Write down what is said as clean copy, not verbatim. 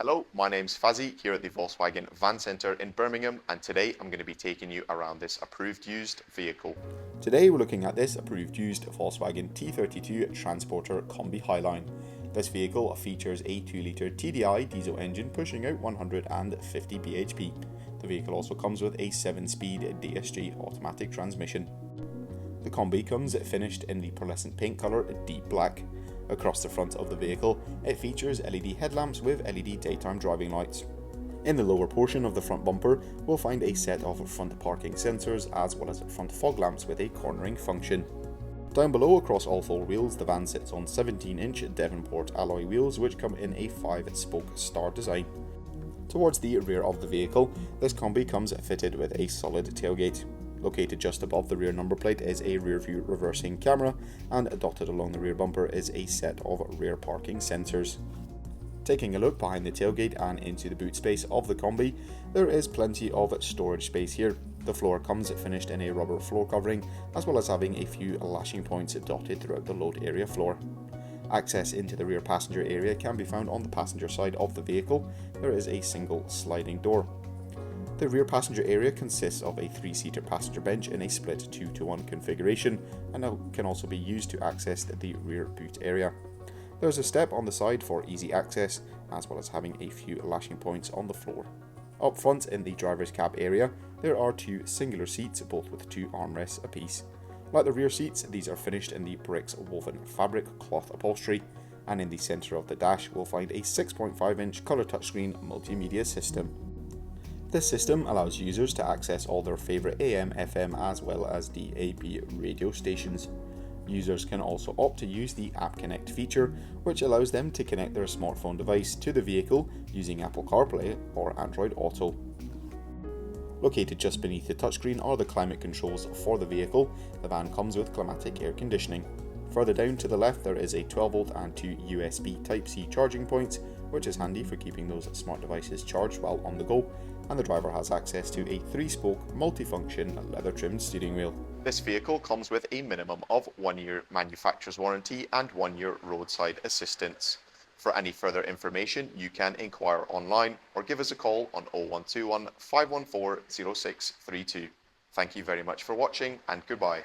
Hello, my name's Fazzy here at the Volkswagen Van Centre in Birmingham, and today I'm going to be taking you around this approved used vehicle. Today we're looking at this approved used Volkswagen T32 Transporter Kombi Highline. This vehicle features a 2-litre TDI diesel engine pushing out 150 bhp. The vehicle also comes with a 7-speed DSG automatic transmission. The Kombi comes finished in the pearlescent paint colour deep black. Across the front of the vehicle, it features LED headlamps with LED daytime driving lights. In the lower portion of the front bumper, we'll find a set of front parking sensors as well as front fog lamps with a cornering function. Down below, across all four wheels, the van sits on 17-inch Devonport alloy wheels which come in a 5-spoke star design. Towards the rear of the vehicle, this Kombi comes fitted with a solid tailgate. Located just above the rear number plate is a rear view reversing camera, and dotted along the rear bumper is a set of rear parking sensors. Taking a look behind the tailgate and into the boot space of the Kombi, there is plenty of storage space here. The floor comes finished in a rubber floor covering, as well as having a few lashing points dotted throughout the load area floor. Access into the rear passenger area can be found on the passenger side of the vehicle. There is a single sliding door. The rear passenger area consists of a 3-seater passenger bench in a split 2-to-1 configuration, and can also be used to access the rear boot area. There is a step on the side for easy access, as well as having a few lashing points on the floor. Up front in the driver's cab area, there are 2 singular seats, both with 2 armrests apiece. Like the rear seats, these are finished in the bricks woven fabric cloth upholstery, and in the centre of the dash we'll find a 6.5-inch colour touchscreen multimedia system. This system allows users to access all their favourite AM, FM as well as DAB radio stations. Users can also opt to use the App Connect feature, which allows them to connect their smartphone device to the vehicle using Apple CarPlay or Android Auto. Located just beneath the touchscreen are the climate controls for the vehicle. The van comes with climatic air conditioning. Further down to the left there is a 12V and 2 USB Type-C charging points, which is handy for keeping those smart devices charged while on the go, and the driver has access to a 3-spoke multi-function leather-trimmed steering wheel. This vehicle comes with a minimum of 1 year manufacturer's warranty and 1 year roadside assistance. For any further information, you can inquire online or give us a call on 0121 514 0632. Thank you very much for watching, and goodbye.